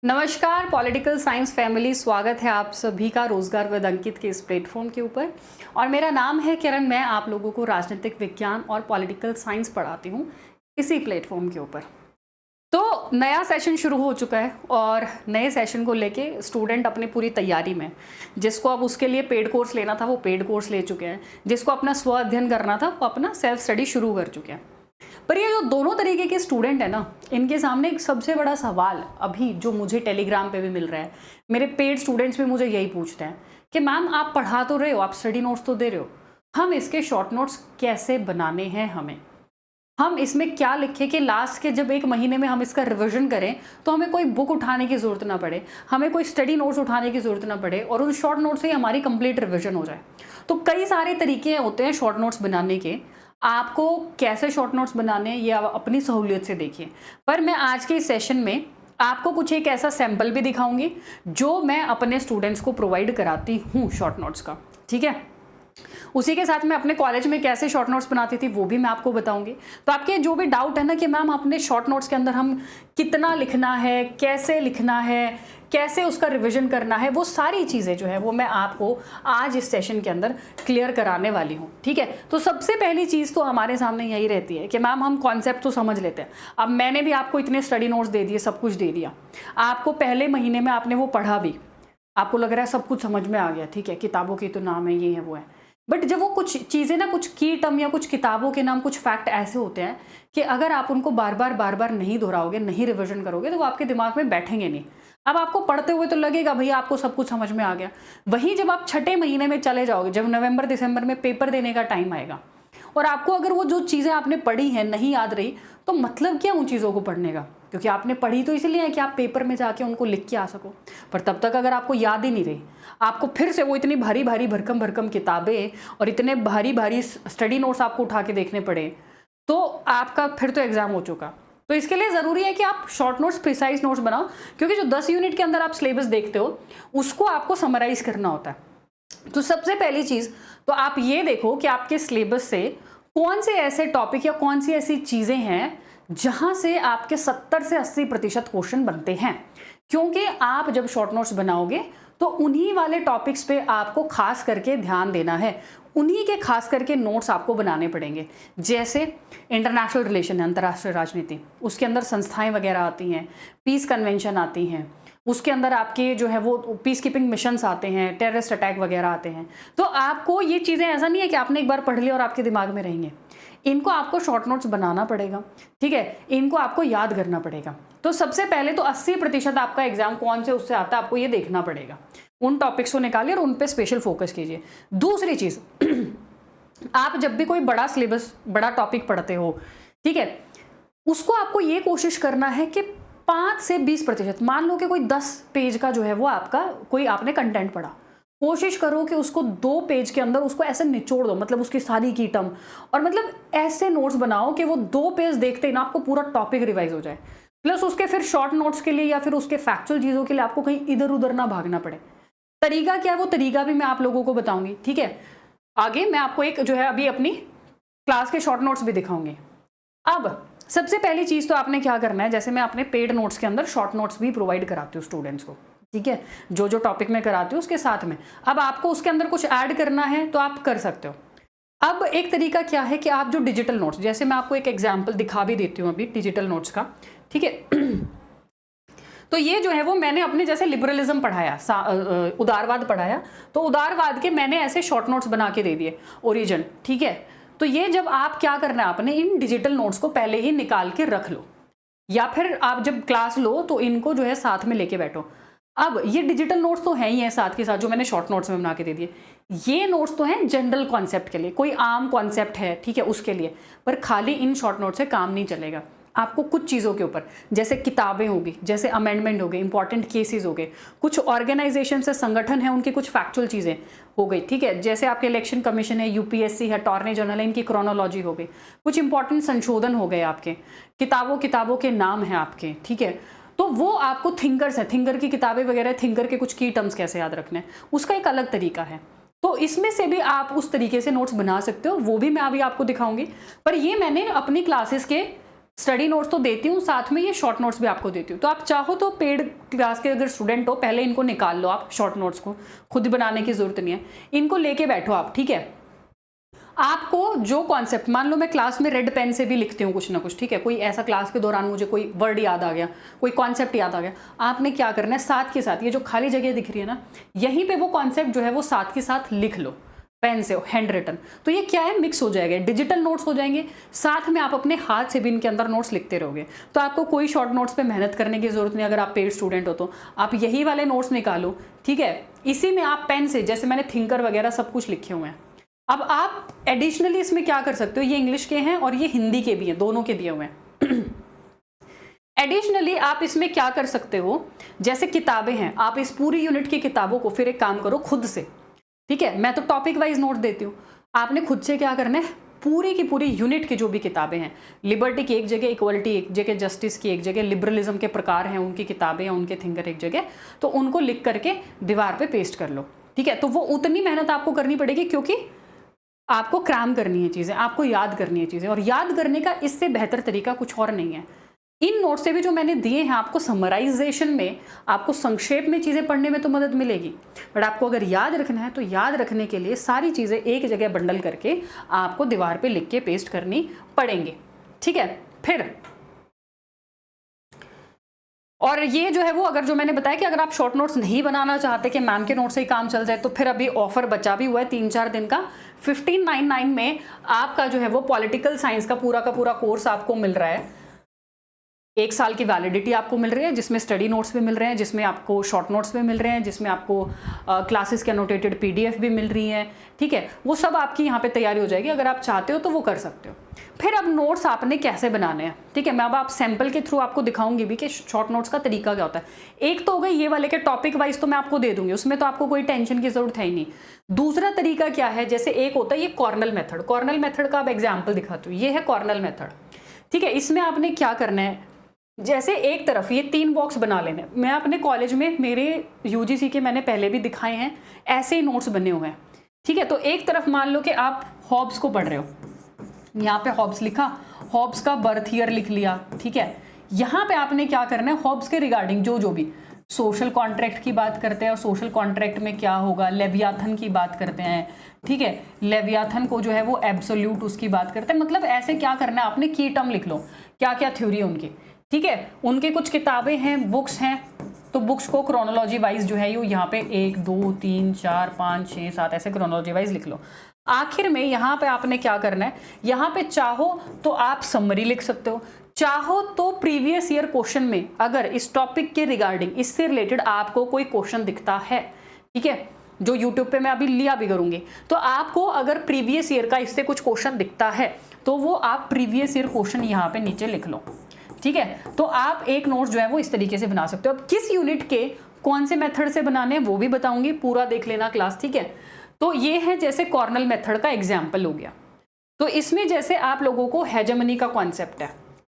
नमस्कार political science family, स्वागत है आप सभी का रोजगार विद अंकित के इस प्लेटफॉर्म के ऊपर। और मेरा नाम है किरण। मैं आप लोगों को राजनीतिक विज्ञान और पॉलिटिकल साइंस पढ़ाती हूँ इसी प्लेटफॉर्म के ऊपर। तो नया सेशन शुरू हो चुका है और नए सेशन को लेके स्टूडेंट अपनी पूरी तैयारी में, जिसको अब उसके लिए पेड कोर्स लेना था वो पेड कोर्स ले चुके हैं, जिसको अपना स्व अध्ययन करना था वो अपना सेल्फ स्टडी शुरू कर चुके हैं। पर ये जो दोनों तरीके के स्टूडेंट है ना, इनके सामने एक सबसे बड़ा सवाल अभी जो मुझे टेलीग्राम पे भी मिल रहा है, मेरे पेड स्टूडेंट्स भी मुझे यही पूछते हैं कि मैम आप पढ़ा तो रहे हो, आप स्टडी नोट्स तो दे रहे हो, हम इसके शॉर्ट नोट्स कैसे बनाने हैं, हम इसमें क्या लिखें कि लास्ट के जब एक महीने में हम इसका रिवीजन करें तो हमें कोई बुक उठाने की ज़रूरत ना पड़े, हमें कोई स्टडी नोट्स उठाने की ज़रूरत ना पड़े और उन शॉर्ट नोट्स से ही हमारी कंप्लीट रिवीजन हो जाए। तो कई सारे तरीके होते हैं शॉर्ट नोट्स बनाने के। आपको कैसे शॉर्ट नोट्स बनाने ये आप अपनी सहूलियत से देखिए। पर मैं आज के इस सेशन में आपको कुछ एक ऐसा सैंपल भी दिखाऊंगी जो मैं अपने स्टूडेंट्स को प्रोवाइड कराती हूँ शॉर्ट नोट्स का, ठीक है। उसी के साथ मैं अपने कॉलेज में कैसे शॉर्ट नोट्स बनाती थी वो भी मैं आपको बताऊंगी। तो आपके जो भी डाउट है ना कि मैम अपने शॉर्ट नोट्स के अंदर हम कितना लिखना है, कैसे लिखना है, कैसे उसका रिवीजन करना है, वो सारी चीज़ें जो है वो मैं आपको आज इस सेशन के अंदर क्लियर कराने वाली हूँ, ठीक है। तो सबसे पहली चीज़ तो हमारे सामने यही रहती है कि मैम हम कॉन्सेप्ट तो समझ लेते हैं। अब मैंने भी आपको इतने स्टडी नोट्स दे दिए, सब कुछ दे दिया, आपको पहले महीने में आपने वो पढ़ा भी, आपको लग रहा है सब कुछ समझ में आ गया, ठीक है, किताबों की तो नाम है, ये है वो है। बट जब वो कुछ चीज़ें ना, कुछ की टर्म या कुछ किताबों के नाम, कुछ फैक्ट ऐसे होते हैं कि अगर आप उनको बार बार नहीं दोहराओगे, नहीं रिविजन करोगे तो वो आपके दिमाग में बैठेंगे नहीं। अब आपको पढ़ते हुए तो लगेगा भैया आपको सब कुछ समझ में आ गया। वहीं जब आप छठे महीने में चले जाओगे, जब नवंबर दिसंबर में पेपर देने का टाइम आएगा और आपको अगर वो जो चीज़ें आपने पढ़ी हैं नहीं याद रही, तो मतलब क्या उन चीज़ों को पढ़ने का, क्योंकि आपने पढ़ी तो इसलिए है कि आप पेपर में जाके उनको लिख के आ सको। पर तब तक अगर आपको याद ही नहीं रही, आपको फिर से वो इतनी भारी भारी भरकम भरकम किताबें और इतने भारी भारी स्टडी नोट्स आपको उठा के देखने पड़े, तो आपका फिर तो एग्जाम हो चुका। तो इसके लिए ज़रूरी है कि आप शॉर्ट नोट्स, प्रिसाइज नोट्स बनाओ, क्योंकि जो 10 यूनिट के अंदर आप सिलेबस देखते हो उसको आपको समराइज करना होता है। तो सबसे पहली चीज़ तो आप ये देखो कि आपके सिलेबस से कौन से ऐसे टॉपिक या कौन सी ऐसी चीज़ें हैं जहां से आपके 70 से 80% क्वेश्चन बनते हैं। क्योंकि आप जब शॉर्ट नोट्स बनाओगे तो उन्हीं वाले टॉपिक्स पे आपको खास करके ध्यान देना है, उन्हीं के खास करके नोट्स आपको बनाने पड़ेंगे। जैसे इंटरनेशनल रिलेशन है, अंतर्राष्ट्रीय राजनीति, उसके अंदर संस्थाएं वगैरह आती हैं, पीस कन्वेंशन आती हैं, उसके अंदर आपके जो है वो पीस कीपिंग मिशंस आते हैं, टेररिस्ट अटैक वगैरह आते हैं। तो आपको ये चीज़ें, ऐसा नहीं है कि आपने एक बार पढ़ लिया और आपके दिमाग में रहेंगे, इनको आपको शॉर्ट नोट्स बनाना पड़ेगा, ठीक है, इनको आपको याद करना पड़ेगा। तो सबसे पहले तो 80% आपका एग्जाम कौन से उससे आता है आपको ये देखना पड़ेगा। उन टॉपिक्स को निकालिए और उन पे स्पेशल फोकस कीजिए। दूसरी चीज़ आप जब भी कोई बड़ा सिलेबस, बड़ा टॉपिक पढ़ते हो, ठीक है, उसको आपको ये कोशिश करना है कि 5 से 20%, मान लो कि कोई 10 पेज का जो है वो आपका कोई आपने कंटेंट पढ़ा, कोशिश करो कि उसको 2 पेज के अंदर उसको ऐसे निचोड़ दो, मतलब उसकी सारी की टर्म, और मतलब ऐसे नोट्स बनाओ कि वो 2 पेज देखते ही ना आपको पूरा टॉपिक रिवाइज हो जाए। प्लस उसके फिर शॉर्ट नोट्स के लिए या फिर उसके फैक्चुअल चीज़ों के लिए आपको कहीं इधर उधर ना भागना पड़े। तरीका क्या है वो तरीका भी मैं आप लोगों को बताऊंगी, ठीक है। आगे मैं आपको एक जो है अभी अपनी क्लास के शॉर्ट नोट्स भी दिखाऊंगी। अब सबसे पहली चीज़ तो आपने क्या करना है, जैसे मैं अपने पेड नोट्स के अंदर शॉर्ट नोट्स भी प्रोवाइड कराती हूँ स्टूडेंट्स को, ठीक है, जो जो टॉपिक में कराती हूँ उसके साथ में। अब आपको उसके अंदर कुछ ऐड करना है तो आप कर सकते हो। अब एक तरीका क्या है कि आप जो डिजिटल नोट्स, जैसे मैं आपको एक एग्जाम्पल दिखा भी देती हूँ अभी डिजिटल नोट्स का, ठीक है। तो ये जो है वो मैंने अपने, जैसे लिबरलिज्म पढ़ाया, उदारवाद पढ़ाया, तो उदारवाद के मैंने ऐसे शॉर्ट नोट्स बना के दे दिए, ओरिजिन, ठीक है। तो ये जब आप क्या करना है, आपने इन डिजिटल नोट्स को पहले ही निकाल के रख लो, या फिर आप जब क्लास लो तो इनको जो है साथ में लेके बैठो। अब ये डिजिटल नोट्स तो हैं ही हैं, साथ के साथ जो मैंने शॉर्ट नोट्स में बना के दे दिए, ये नोट्स तो हैं जनरल कॉन्सेप्ट के लिए, कोई आम कॉन्सेप्ट है, ठीक है, उसके लिए। पर खाली इन शॉर्ट नोट से काम नहीं चलेगा, आपको कुछ चीज़ों के ऊपर, जैसे किताबें होगी, जैसे अमेंडमेंट हो गए, इंपॉर्टेंट केसेस हो गए, कुछ ऑर्गेनाइजेशन से संगठन है उनकी कुछ फैक्चुअल चीज़ें हो गई, ठीक है, जैसे आपके इलेक्शन कमीशन है, यूपीएससी है, अटॉर्नी जनरल है, इनकी क्रोनोलॉजी हो गई, कुछ इंपॉर्टेंट संशोधन हो गए आपके, किताबों के नाम है आपके, ठीक है। तो वो आपको थिंकर्स है, थिंकर की किताबें वगैरह, थिंकर के कुछ की टर्म्स कैसे याद रखने, उसका एक अलग तरीका है। तो इसमें से भी आप उस तरीके से नोट्स बना सकते हो, वो भी मैं अभी आपको दिखाऊंगी। पर ये मैंने अपनी क्लासेस के स्टडी नोट्स तो देती हूँ, साथ में ये शॉर्ट नोट्स भी आपको देती हूँ। तो आप चाहो तो पेड क्लास के अगर स्टूडेंट हो, पहले इनको निकाल लो आप शॉर्ट नोट्स को, खुद बनाने की जरूरत नहीं है, इनको लेके बैठो आप, ठीक है। आपको जो कॉन्सेप्ट, मान लो मैं क्लास में रेड पेन से भी लिखती हूँ कुछ ना कुछ, ठीक है, कोई ऐसा क्लास के दौरान मुझे कोई वर्ड याद आ गया, कोई कॉन्सेप्ट याद आ गया, आपने क्या करना है, साथ के साथ ये जो खाली जगह दिख रही है ना, यहीं पे वो कॉन्सेप्ट जो है वो साथ के साथ लिख लो पेन से, हैंड रिटन। तो ये क्या है, मिक्स हो जाएगा, डिजिटल नोट्स हो जाएंगे, साथ में आप अपने हाथ से भी इनके अंदर नोट्स लिखते रहोगे। तो आपको कोई शॉर्ट नोट्स पे मेहनत करने की जरूरत नहीं। अगर आप पेड स्टूडेंट हो तो आप यही वाले नोट्स निकालो, ठीक है, इसी में आप पेन से, जैसे मैंने थिंकर वगैरह सब कुछ लिखे हुए हैं। अब आप एडिशनली इसमें क्या कर सकते हो, ये इंग्लिश के हैं और ये हिंदी के भी हैं, दोनों के दिए हुए हैं। एडिशनली आप इसमें क्या कर सकते हो, जैसे किताबें हैं, आप इस पूरी यूनिट की किताबों को फिर एक काम करो खुद से, ठीक है, मैं तो टॉपिक वाइज नोट देती हूँ, आपने खुद से क्या करना है, पूरी की पूरी यूनिट की जो भी किताबें हैं, लिबर्टी की एक जगह, इक्वलिटी एक जगह, जस्टिस की एक जगह, लिबरलिज्म के प्रकार हैं उनकी किताबें या उनके थिंकर एक जगह, तो उनको लिख करके दीवार पे पेस्ट कर लो, ठीक है। तो वो उतनी मेहनत आपको करनी पड़ेगी, क्योंकि आपको क्रैम करनी है चीज़ें, आपको याद करनी है चीज़ें, और याद करने का इससे बेहतर तरीका कुछ और नहीं है। इन नोट से भी जो मैंने दिए हैं आपको, समराइजेशन में, आपको संक्षेप में चीज़ें पढ़ने में तो मदद मिलेगी, बट आपको अगर याद रखना है तो याद रखने के लिए सारी चीज़ें एक जगह बंडल करके आपको दीवार पे लिख के पेस्ट करनी पड़ेंगी, ठीक है। फिर और ये जो है वो, अगर जो मैंने बताया कि अगर आप शॉर्ट नोट्स नहीं बनाना चाहते कि मैम के नोट से ही काम चल जाए, तो फिर अभी ऑफर बचा भी हुआ है 3-4 दिन का, 1599 में आपका जो है वो पॉलिटिकल साइंस का पूरा कोर्स आपको मिल रहा है। 1 साल की वैलिडिटी आपको मिल रही है, जिसमें स्टडी नोट्स भी मिल रहे हैं, जिसमें आपको शॉर्ट नोट्स भी मिल रहे हैं, जिसमें आपको क्लासेस के एनोटेटेड PDF भी मिल रही हैं, ठीक है। वो सब आपकी यहाँ पे तैयारी हो जाएगी, अगर आप चाहते हो तो वो कर सकते हो। फिर अब नोट्स आपने कैसे बनाने हैं, ठीक है, मैं अब आप सैंपल के थ्रू आपको दिखाऊंगी भी कि शॉर्ट नोट्स का तरीका क्या होता है। एक तो हो गई ये वाले के टॉपिक वाइज, तो मैं आपको दे दूंगी, उसमें तो आपको कोई टेंशन की जरूरत है ही नहीं। दूसरा तरीका क्या है, जैसे एक होता है ये कॉर्नल मेथड, कॉर्नल मेथड का अब एग्जाम्पल दिखाती हूँ, ये है कॉर्नल मेथड, ठीक है। इसमें आपने क्या करना है, जैसे एक तरफ ये 3 बॉक्स बना लेने, मैं अपने कॉलेज में, मेरे UGC के मैंने पहले भी दिखाए हैं, ऐसे ही नोट्स बने हुए हैं, ठीक है। तो एक तरफ मान लो कि आप हॉब्स को पढ़ रहे हो, यहाँ पे हॉब्स लिखा, हॉब्स का बर्थ ईयर लिख लिया, ठीक है। यहाँ पे आपने क्या करना है, हॉब्स के रिगार्डिंग जो भी सोशल कॉन्ट्रैक्ट की बात करते हैं, और सोशल कॉन्ट्रैक्ट में क्या होगा, लेवियाथन की बात करते हैं, ठीक है, लेवियाथन को जो है वो एब्सोल्यूट उसकी बात करते हैं, मतलब ऐसे क्या करना है आपने, की टर्म लिख लो, क्या क्या थ्योरी है उनकी, ठीक है। उनके कुछ किताबें हैं, बुक्स हैं, तो बुक्स को क्रोनोलॉजी वाइज जो है यहाँ पे 1 2 3 4 5 6 7 ऐसे क्रोनोलॉजी वाइज लिख लो। आखिर में यहाँ पे आपने क्या करना है, यहाँ पे चाहो तो आप समरी लिख सकते हो, चाहो तो प्रीवियस ईयर क्वेश्चन में अगर इस टॉपिक के रिगार्डिंग, इससे रिलेटेड आपको कोई क्वेश्चन दिखता है, ठीक है, जो यूट्यूब पे मैं अभी लिया भी करूंगी, तो आपको अगर प्रीवियस ईयर का इससे कुछ क्वेश्चन दिखता है तो वो आप प्रीवियस ईयर क्वेश्चन यहाँ पे नीचे लिख लो, ठीक है। तो आप एक नोट्स जो है वो इस तरीके से बना सकते हो। अब किस यूनिट के कौन से मेथड से बनाने हैं वो भी बताऊंगी, पूरा देख लेना क्लास, ठीक है। तो ये है जैसे कॉर्नल मेथड का एग्जाम्पल हो गया। तो इसमें जैसे आप लोगों को हेजेमनी का कॉन्सेप्ट है,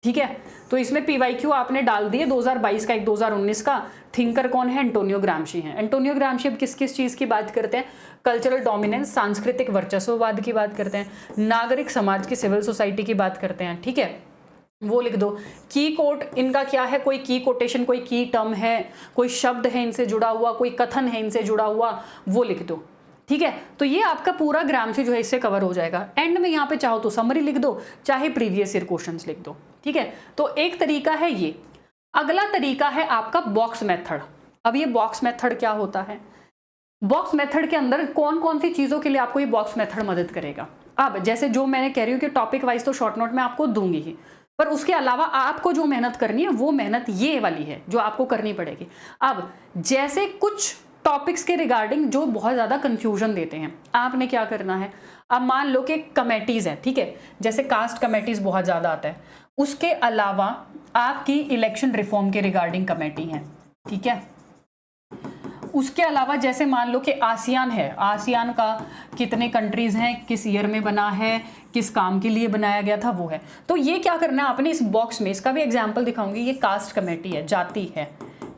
ठीक है, तो इसमें PYQ आपने डाल दिए 2022 का, एक 2019 का। थिंकर कौन है, एंटोनियो ग्रामशी है। एंटोनियो ग्रामशी अब किस किस चीज की बात करते हैं, कल्चरल डोमिनेंस, सांस्कृतिक वर्चस्ववाद की बात करते हैं, नागरिक समाज की, सिविल सोसाइटी की बात करते हैं, ठीक है, वो लिख दो। की कोट इनका क्या है, कोई की कोटेशन, कोई की टर्म है, कोई शब्द है इनसे जुड़ा हुआ, कोई कथन है इनसे जुड़ा हुआ, वो लिख दो, ठीक है। तो ये आपका पूरा ग्रामशी जो है इससे कवर हो जाएगा। एंड में यहाँ पे चाहो तो समरी लिख दो, चाहे प्रीवियस ईयर क्वेश्चंस लिख दो, ठीक है। तो एक तरीका है ये। अगला तरीका है आपका बॉक्स मेथड। अब ये बॉक्स मेथड क्या होता है, बॉक्स मेथड के अंदर कौन कौन सी चीजों के लिए आपको ये बॉक्स मेथड मदद करेगा। अब जैसे जो मैंने कह रही हूँ कि टॉपिक वाइज तो शॉर्ट नोट में आपको दूंगी ही, पर उसके अलावा आपको जो मेहनत करनी है वो मेहनत ये वाली है जो आपको करनी पड़ेगी। अब जैसे कुछ टॉपिक्स के रिगार्डिंग जो बहुत ज़्यादा कंफ्यूजन देते हैं, आपने क्या करना है, अब मान लो कि कमेटीज़ है, ठीक है, जैसे कास्ट कमेटीज़ बहुत ज़्यादा आता है, उसके अलावा आपकी इलेक्शन रिफॉर्म के रिगार्डिंग कमेटी है, ठीक है। उसके अलावा जैसे मान लो कि आसियान है, आसियान का कितने कंट्रीज हैं, किस ईयर में बना है, किस काम के लिए बनाया गया था, वो है। तो ये क्या करना है आपने इस बॉक्स में, इसका भी एग्जांपल दिखाऊंगी, ये कास्ट कमेटी है, जाति है,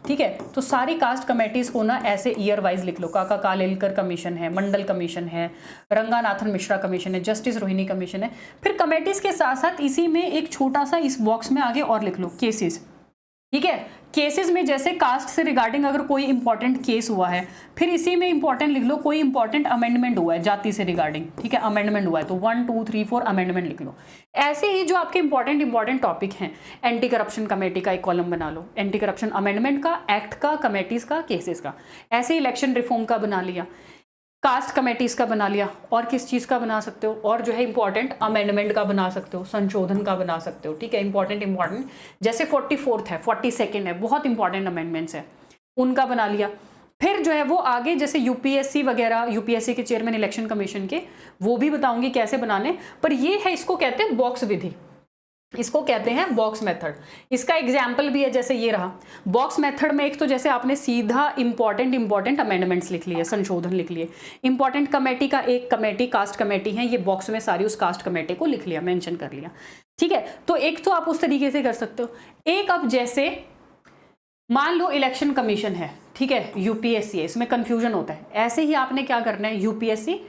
ठीक है। तो सारी कास्ट कमेटीज को ना ऐसे ईयर वाइज लिख लो, काका कालेलकर कमीशन है, मंडल कमीशन है, रंगानाथन मिश्रा कमीशन है, जस्टिस रोहिणी कमीशन है। फिर कमेटीज के साथ साथ इसी में एक छोटा सा इस बॉक्स में आगे और लिख लो केसेस, ठीक है। केसेस में जैसे कास्ट से रिगार्डिंग अगर कोई इंपॉर्टेंट केस हुआ है, फिर इसी में इंपॉर्टेंट लिख लो कोई इंपॉर्टेंट अमेंडमेंट हुआ है जाति से रिगार्डिंग, ठीक है, अमेंडमेंट हुआ है तो 1 2 3 4 अमेंडमेंट लिख लो। ऐसे ही जो आपके इंपॉर्टेंट टॉपिक हैं, एंटी करप्शन कमेटी का एक कॉलम बना लो, एंटी करप्शन अमेंडमेंट का, एक्ट का, कमेटीज का, केसेस का। ऐसे इलेक्शन रिफॉर्म का बना लिया, कास्ट कमेटीज का बना लिया, और किस चीज का बना सकते हो, और जो है इंपॉर्टेंट अमेंडमेंट का बना सकते हो, संशोधन का बना सकते हो, ठीक है। इंपॉर्टेंट जैसे 44th है, 42nd है, बहुत इंपॉर्टेंट अमेंडमेंट्स है, उनका बना लिया। फिर जो है वो आगे जैसे यूपीएससी वगैरह, यूपीएससी के चेयरमैन इलेक्शन कमीशन के, वो भी बताऊंगी कैसे बनाने, पर ये है, इसको कहते हैं बॉक्स विधि, इसको कहते हैं बॉक्स मेथड। इसका एग्जाम्पल भी है, जैसे ये रहा बॉक्स मेथड में। एक तो जैसे आपने सीधा इंपॉर्टेंट अमेंडमेंट्स लिख लिए, संशोधन लिख लिए। इंपॉर्टेंट कमेटी का एक कमेटी कास्ट कमेटी है, ये बॉक्स में सारी उस कास्ट कमेटी को लिख लिया, मेंशन कर लिया, ठीक है। तो एक तो आप उस तरीके से कर सकते हो। एक अब जैसे मान लो इलेक्शन कमीशन है, ठीक है, यूपीएससी है, इसमें कंफ्यूजन होता है। ऐसे ही आपने क्या करना है, यूपीएससी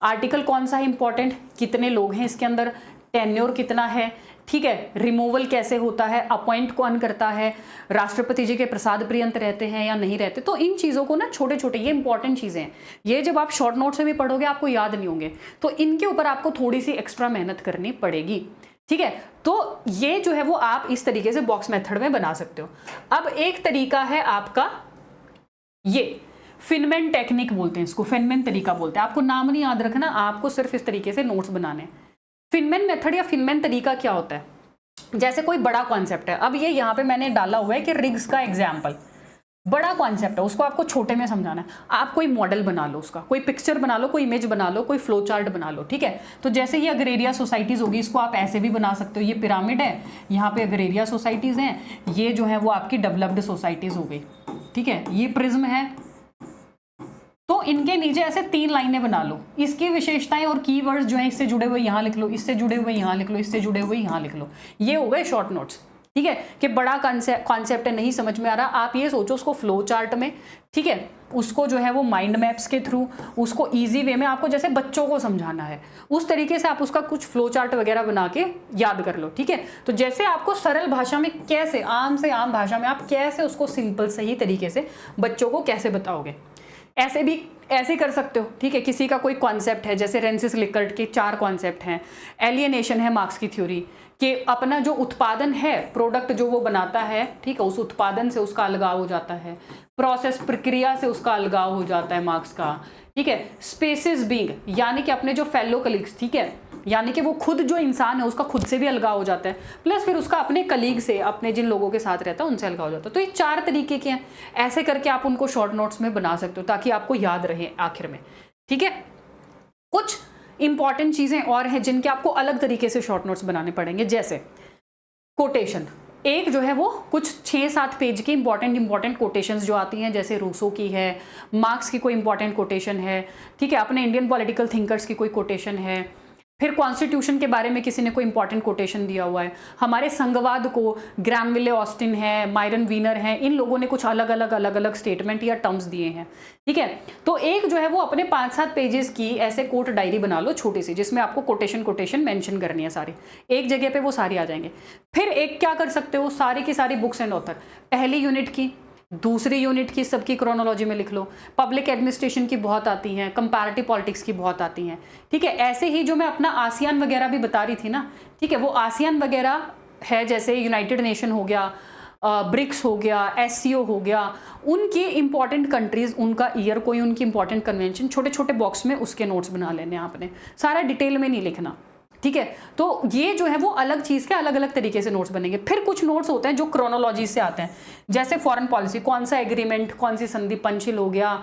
आर्टिकल कौन सा है इंपॉर्टेंट, कितने लोग हैं इसके अंदर, टेन्योर कितना है, ठीक है, रिमूवल कैसे होता है, अपॉइंट कौन करता है, राष्ट्रपति जी के प्रसाद पर्यंत रहते हैं या नहीं रहते। तो इन चीज़ों को ना छोटे छोटे, ये इंपॉर्टेंट चीज़ें हैं, ये जब आप शॉर्ट नोट से भी पढ़ोगे आपको याद नहीं होंगे, तो इनके ऊपर आपको थोड़ी सी एक्स्ट्रा मेहनत करनी पड़ेगी, ठीक है। तो ये जो है वो आप इस तरीके से बॉक्स मेथड में बना सकते हो। अब एक तरीका है आपका, ये फिनमैन टेक्निक बोलते हैं इसको, फिनमैन तरीका बोलते हैं। आपको नाम नहीं याद रखना, आपको सिर्फ इस तरीके से नोट्स बनाने। फिनमैन मेथड या फिनमैन तरीका क्या होता है, जैसे कोई बड़ा कॉन्सेप्ट है, अब ये यहाँ पे मैंने डाला हुआ है कि रिग्स का एग्जाम्पल, बड़ा कॉन्सेप्ट है, उसको आपको छोटे में समझाना है। आप कोई मॉडल बना लो, उसका कोई पिक्चर बना लो, कोई इमेज बना लो, कोई फ्लो चार्ट बना लो, ठीक है। तो जैसे ये अग्रेरिया सोसाइटीज होगी, इसको आप ऐसे भी बना सकते हो, ये पिरामिड है, यहाँ पे अग्रेरिया सोसाइटीज हैं, ये जो है वो आपकी डेवलप्ड सोसाइटीज हो गई, ठीक है, ये प्रिज्म है। तो इनके नीचे ऐसे 3 लाइनें बना लो, इसकी विशेषताएं और कीवर्ड्स जो है इससे जुड़े हुए यहाँ लिख लो, इससे जुड़े हुए यहाँ लिख लो, इससे जुड़े हुए यहाँ लिख लो। ये हो गए शॉर्ट नोट्स, ठीक है। कि बड़ा कॉन्सेप्ट है, नहीं समझ में आ रहा, आप ये सोचो उसको फ्लो चार्ट में, ठीक है, उसको जो है वो माइंड मैप्स के थ्रू, उसको इजी वे में, आपको जैसे बच्चों को समझाना है उस तरीके से आप उसका कुछ फ्लो चार्ट वगैरह बना के याद कर लो, ठीक है। तो जैसे आपको सरल भाषा में कैसे, आम से आम भाषा में आप कैसे उसको सिंपल सही तरीके से बच्चों को कैसे बताओगे, ऐसे भी ऐसे कर सकते हो, ठीक है। किसी का कोई कॉन्सेप्ट है, जैसे रेंसिस लिकर्ट के 4 कॉन्सेप्ट हैं। एलियनेशन है मार्क्स की थ्योरी, कि अपना जो उत्पादन है, प्रोडक्ट जो वो बनाता है, ठीक है, उस उत्पादन से उसका अलगाव हो जाता है, प्रोसेस प्रक्रिया से उसका अलगाव हो जाता है मार्क्स का, ठीक है। स्पेसिस बीइंग, यानी कि अपने जो फेलो कलीग्स, ठीक है, यानी कि वो खुद जो इंसान है उसका खुद से भी अलगाव हो जाता है, प्लस फिर उसका अपने कलीग से, अपने जिन लोगों के साथ रहता है उनसे अलगाव हो जाता है। तो ये 4 तरीके के हैं, ऐसे करके आप उनको शॉर्ट नोट्स में बना सकते हो ताकि आपको याद रहे आखिर में, ठीक है। कुछ इंपॉर्टेंट चीजें और हैं जिनके आपको अलग तरीके से शॉर्ट नोट्स बनाने पड़ेंगे, जैसे कोटेशन। एक जो है वो कुछ 6-7 पेज की इंपॉर्टेंट कोटेशंस जो आती हैं, जैसे रूसो की है, मार्क्स की कोई इंपॉर्टेंट कोटेशन है, ठीक है, अपने इंडियन पॉलिटिकल थिंकर्स की कोई कोटेशन है, फिर कॉन्स्टिट्यूशन के बारे में किसी ने कोई इंपॉर्टेंट कोटेशन दिया हुआ है, हमारे संघवाद को ग्रैनविले ऑस्टिन है, मायरन वीनर है, इन लोगों ने कुछ अलग अलग स्टेटमेंट या टर्म्स दिए हैं, ठीक है। तो एक जो है वो अपने 5-7 पेजेस की ऐसे कोट डायरी बना लो छोटी सी, जिसमें आपको कोटेशन मेंशन करनी है सारी, एक जगह पे वो सारी आ जाएंगे। फिर एक क्या कर सकते हो, सारी की सारी बुक्स एंड ऑथर, पहली यूनिट की, दूसरी यूनिट की, सबकी क्रोनोलॉजी में लिख लो। पब्लिक एडमिनिस्ट्रेशन की बहुत आती हैं, कंपैरेटिव पॉलिटिक्स की बहुत आती हैं, ठीक है। ऐसे ही जो मैं अपना आसियान वगैरह भी बता रही थी ना, ठीक है, वो आसियान वगैरह है, जैसे यूनाइटेड नेशन हो गया, ब्रिक्स हो गया, SCO हो गया, उनकी इंपॉर्टेंट कंट्रीज, उनका ईयर, कोई उनकी इंपॉर्टेंट कन्वेंशन, छोटे छोटे बॉक्स में उसके नोट्स बना लेने आपने, सारा डिटेल में नहीं लिखना, ठीक है। तो ये जो है वो अलग चीज़ के अलग अलग तरीके से नोट्स बनेंगे। फिर कुछ नोट्स होते हैं जो क्रोनोलॉजी से आते हैं, जैसे फॉरेन पॉलिसी, कौन सा एग्रीमेंट, कौन सी संधि, पंचशील हो गया,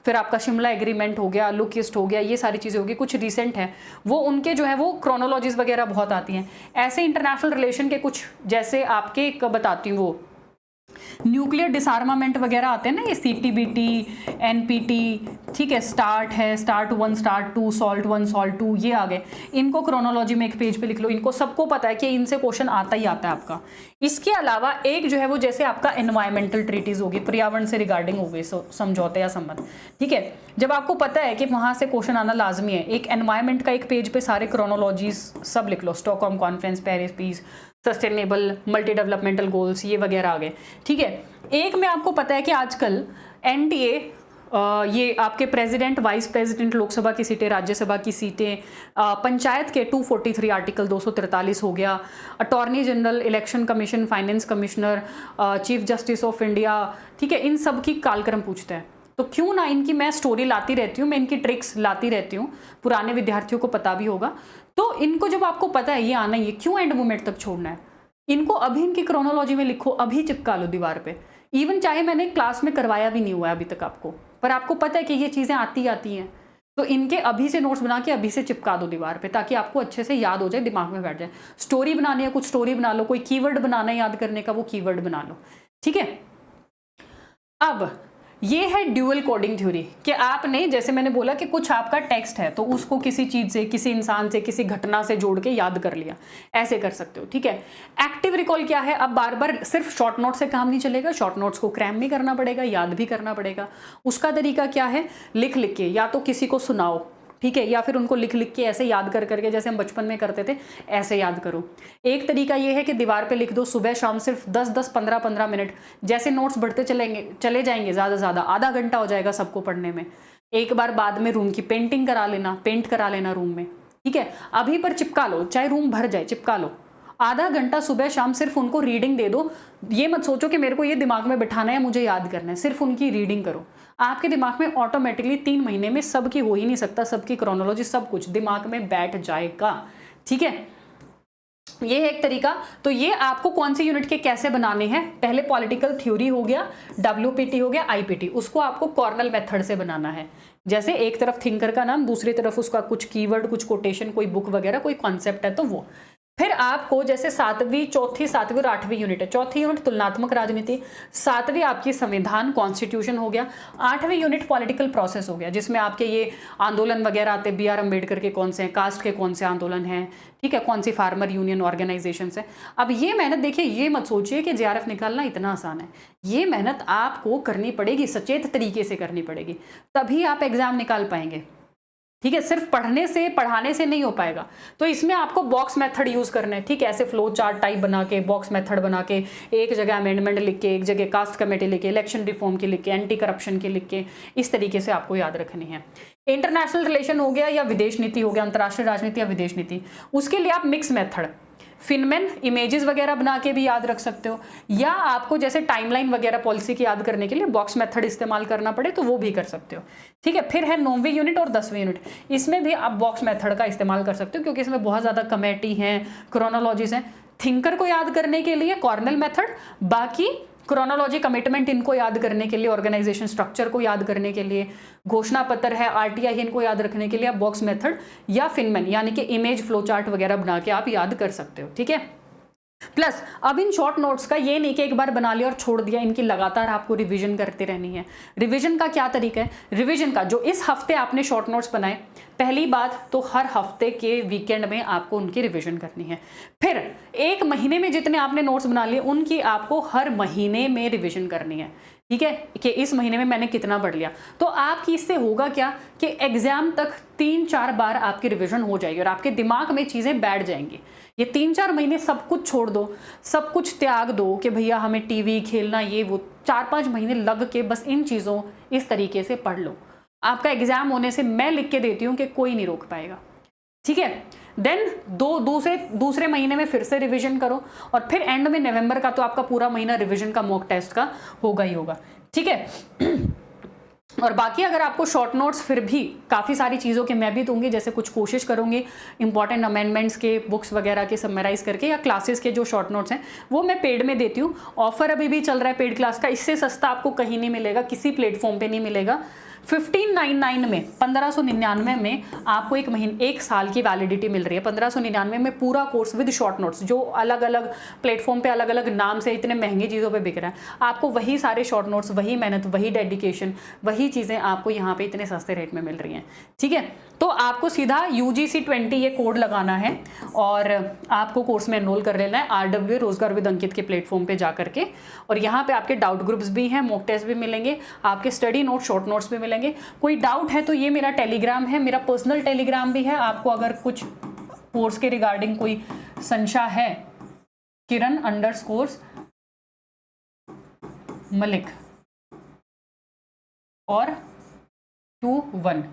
फिर आपका शिमला एग्रीमेंट हो गया, लुक-ईस्ट हो गया, ये सारी चीज़ें होगी, कुछ रिसेंट है वो, उनके जो है वो क्रोनोलॉजीज वगैरह बहुत आती हैं। ऐसे इंटरनेशनल रिलेशन के कुछ, जैसे आपके एक बताती हूँ वो न्यूक्लियर डिसआर्मामेंट वगैरह आते हैं ना, ये CTBT, NPT, ठीक है, स्टार्ट है, स्टार्ट 1, स्टार्ट 2, सॉल्ट 1, सॉल्ट 2, ये आ गए। इनको क्रोनोलॉजी में एक पेज पे लिख लो, इनको सबको पता है कि इनसे क्वेश्चन आता ही आता है आपका। इसके अलावा एक जो है वो जैसे आपका एनवायरमेंटल ट्रीटीज होगी, पर्यावरण से रिगार्डिंग हो गई समझौते या संबंध, ठीक है। जब आपको पता है कि वहां से क्वेश्चन आना लाजमी है, एक एनवायरमेंट का एक पेज पे सारे क्रोनोलॉजीज सब लिख लो, Stockholm conference, Paris peace, sustainable multi developmental goals, ये वगैरह आ गए, ठीक है। एक में आपको पता है कि आजकल NDA, ये आपके प्रेसिडेंट, वाइस प्रेसिडेंट, लोकसभा की सीटें, राज्यसभा की सीटें, पंचायत के 243 आर्टिकल 243 हो गया, attorney general, election commission, finance commissioner, chief justice of India, ठीक है, इन सब की कालक्रम पूछते हैं। तो क्यों ना इनकी मैं स्टोरी लाती रहती हूँ, मैं इनकी ट्रिक्स लाती रहती हूँ, पुराने विद्यार्थियों को पता भी होगा। तो इनको जब आपको पता है ये आना ही है, क्यों एंड मोमेंट तक छोड़ना है? इनको अभी इनकी क्रोनोलॉजी में लिखो, अभी चिपका लो दीवार पे। इवन चाहे मैंने क्लास में करवाया भी नहीं हुआ है अभी तक आपको, पर आपको पता है कि ये चीज़ें आती हैं, तो इनके अभी से नोट्स बना के अभी से चिपका दो दीवार पे, ताकि आपको अच्छे से याद हो जाए, दिमाग में बैठ जाए। स्टोरी बनानी है, कुछ स्टोरी बना लो, कोई कीवर्ड बनाना है याद करने का, वो कीवर्ड बना लो, ठीक है। अब ये है ड्यूअल कोडिंग थ्योरी, कि आपने, जैसे मैंने बोला कि कुछ आपका टेक्स्ट है तो उसको किसी चीज से, किसी इंसान से, किसी घटना से जोड़ के याद कर लिया, ऐसे कर सकते हो, ठीक है। एक्टिव रिकॉल क्या है? अब बार बार सिर्फ शॉर्ट नोट से काम नहीं चलेगा, शॉर्ट नोट्स को क्रैम भी करना पड़ेगा, याद भी करना पड़ेगा। उसका तरीका क्या है? लिख लिख के, या तो किसी को सुनाओ, ठीक है, या फिर उनको लिख लिख के ऐसे याद कर करके, जैसे हम बचपन में करते थे, ऐसे याद करो। एक तरीका ये है कि दीवार पे लिख दो, सुबह शाम सिर्फ 10-10, 15-15 मिनट, जैसे नोट्स बढ़ते चले जाएंगे, ज़्यादा से ज़्यादा आधा घंटा हो जाएगा सबको पढ़ने में। एक बार बाद में रूम की पेंटिंग करा लेना, पेंट करा लेना रूम में, ठीक है। अभी पर चिपका लो, चाहे रूम भर जाए, चिपका लो। आधा घंटा सुबह शाम सिर्फ उनको रीडिंग दे दो। ये मत सोचो कि मेरे को ये दिमाग में बिठाना है, मुझे याद करना है, सिर्फ उनकी रीडिंग करो। आपके दिमाग में ऑटोमेटिकली 3 महीने में सबकी हो ही नहीं सकता, सबकी क्रोनोलॉजी, सब कुछ दिमाग में बैठ जाएगा, ठीक है। ये है एक तरीका। तो ये आपको कौन सी यूनिट के कैसे बनाने हैं, पहले पॉलिटिकल थ्योरी हो गया, WPT हो गया, IPT, उसको आपको कॉर्नल मेथड से बनाना है। जैसे एक तरफ थिंकर का नाम, दूसरी तरफ उसका कुछ कीवर्ड, कुछ कोटेशन, कोई बुक वगैरह, कोई कॉन्सेप्ट है तो वो। फिर आपको जैसे चौथी, 7वीं और 8वीं यूनिट है। चौथी यूनिट तुलनात्मक राजनीति, 7वीं आपकी संविधान, कॉन्स्टिट्यूशन हो गया, 8वीं यूनिट पॉलिटिकल प्रोसेस हो गया, जिसमें आपके ये आंदोलन वगैरह आते हैं, BR अम्बेडकर के कौन से हैं, कास्ट के कौन से आंदोलन हैं, ठीक है, कौन सी फार्मर यूनियन ऑर्गेनाइजेशन है। अब ये मेहनत देखिए, ये मत सोचिए कि JRF निकालना इतना आसान है। ये मेहनत आपको करनी पड़ेगी, सचेत तरीके से करनी पड़ेगी, तभी आप एग्जाम निकाल पाएंगे, ठीक है। सिर्फ पढ़ने से, पढ़ाने से नहीं हो पाएगा। तो इसमें आपको बॉक्स मेथड यूज करना है, ठीक है। ऐसे फ्लो चार्ट टाइप बना के, बॉक्स मेथड बना के, एक जगह अमेंडमेंट लिख के, एक जगह कास्ट कमेटी लिख के, इलेक्शन रिफॉर्म की लिख के, एंटी करप्शन की लिख के, इस तरीके से आपको याद रखनी है। इंटरनेशनल रिलेशन हो गया या विदेश नीति हो गया, अंतर्राष्ट्रीय राजनीति या विदेश नीति, उसके लिए आप मिक्स मेथड, फिनमेन, इमेजेस वगैरह बना के भी याद रख सकते हो, या आपको जैसे टाइमलाइन वगैरह पॉलिसी की याद करने के लिए बॉक्स मेथड इस्तेमाल करना पड़े तो वो भी कर सकते हो, ठीक है। फिर है 9वीं यूनिट और 10वीं यूनिट, इसमें भी आप बॉक्स मेथड का इस्तेमाल कर सकते हो, क्योंकि इसमें बहुत ज़्यादा कमेटी हैं, क्रोनोलॉजीज हैं। थिंकर को याद करने के लिए कॉर्नल मेथड, बाकी क्रोनोलॉजी, कमिटमेंट इनको याद करने के लिए, ऑर्गेनाइजेशन स्ट्रक्चर को याद करने के लिए, घोषणा पत्र है, RTI, इनको याद रखने के लिए आप बॉक्स मेथड या फिनमेन यानी कि इमेज फ्लो चार्ट वगैरह बना के आप याद कर सकते हो, ठीक है। प्लस अब इन शॉर्ट नोट्स का ये नहीं कि एक बार बना लिया और छोड़ दिया, इनकी लगातार आपको रिवीजन करते रहनी है। रिवीजन का क्या तरीका है? रिवीजन का, जो इस हफ्ते आपने शॉर्ट नोट्स बनाए, पहली बात तो हर हफ्ते के वीकेंड में आपको उनकी रिवीजन करनी है। फिर 1 महीने में जितने आपने नोट्स बना लिए, उनकी आपको हर महीने में रिवीजन करनी है, ठीक है, कि इस महीने में मैंने कितना पढ़ लिया। तो आपकी इससे होगा क्या कि एग्जाम तक 3-4 बार आपकी रिवीजन हो जाएगी और आपके दिमाग में चीज़ें बैठ जाएंगी। ये 3-4 महीने सब कुछ छोड़ दो, सब कुछ त्याग दो कि भैया हमें टीवी खेलना, ये वो, 4-5 महीने लग के बस इन चीज़ों इस तरीके से पढ़ लो। आपका एग्जाम होने से मैं लिख के देती हूँ कि कोई नहीं रोक पाएगा, ठीक है। देन दूसरे महीने में फिर से रिवीजन करो, और फिर एंड में नवंबर का तो आपका पूरा महीना रिवीजन का, मॉक टेस्ट का होगा ही होगा, ठीक है। और बाकी अगर आपको शॉर्ट नोट्स फिर भी काफ़ी सारी चीज़ों के मैं भी दूंगी, जैसे कुछ कोशिश करूंगी इंपॉर्टेंट अमेंडमेंट्स के, बुक्स वगैरह के समराइज करके, या क्लासेस के जो शॉर्ट नोट्स हैं वो मैं पेड में देती हूँ। ऑफर अभी भी चल रहा है पेड क्लास का, इससे सस्ता आपको कहीं नहीं मिलेगा, किसी प्लेटफॉर्म पे नहीं मिलेगा, 1599 में 1599 में आपको एक साल की वैलिडिटी मिल रही है। 1599 में पूरा कोर्स विद शॉर्ट नोट्स, जो अलग अलग प्लेटफॉर्म पे अलग अलग नाम से इतने महंगी चीज़ों पे बिक रहा है, आपको वही सारे शॉर्ट नोट्स, वही मेहनत, वही डेडिकेशन, वही चीज़ें आपको यहाँ पे इतने सस्ते रेट में मिल रही हैं। ठीक है, तो आपको सीधा UGC 20 ये कोड लगाना है और आपको कोर्स में एनरोल कर लेना है RWA रोजगार विद अंकित के प्लेटफॉर्म पे जा करके। और यहाँ पे आपके डाउट ग्रुप्स भी हैं, मॉक टेस्ट भी मिलेंगे, आपके स्टडी नोट, शॉर्ट नोट्स भी मिलेंगे। कोई डाउट है तो ये मेरा टेलीग्राम है, मेरा पर्सनल टेलीग्राम भी है। आपको अगर कुछ कोर्स के रिगार्डिंग कोई संशय है, Kiran_Malik और 21,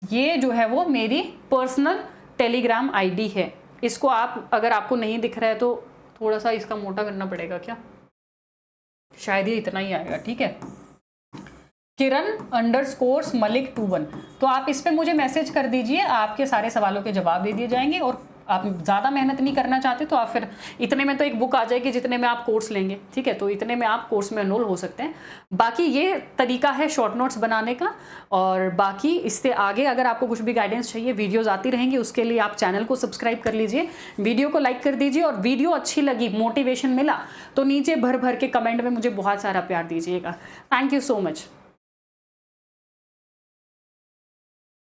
ये जो है वो मेरी पर्सनल टेलीग्राम ID है। इसको आप, अगर आपको नहीं दिख रहा है तो थोड़ा सा इसका मोटा करना पड़ेगा क्या, शायद ये इतना ही आएगा। ठीक है, Kiran_Malik 21, तो आप इस पे मुझे मैसेज कर दीजिए, आपके सारे सवालों के जवाब दे दिए जाएंगे। और आप ज़्यादा मेहनत नहीं करना चाहते तो आप फिर इतने में तो एक बुक आ जाएगी जितने में आप कोर्स लेंगे। ठीक है, तो इतने में आप कोर्स में एनरोल हो सकते हैं। बाकी ये तरीका है शॉर्ट नोट्स बनाने का। और बाकी इससे आगे अगर आपको कुछ भी गाइडेंस चाहिए, वीडियोज़ आती रहेंगी, उसके लिए आप चैनल को सब्सक्राइब कर लीजिए, वीडियो को लाइक कर दीजिए, और वीडियो अच्छी लगी, मोटिवेशन मिला तो नीचे भर भर के कमेंट में मुझे बहुत सारा प्यार दीजिएगा। Thank you so much.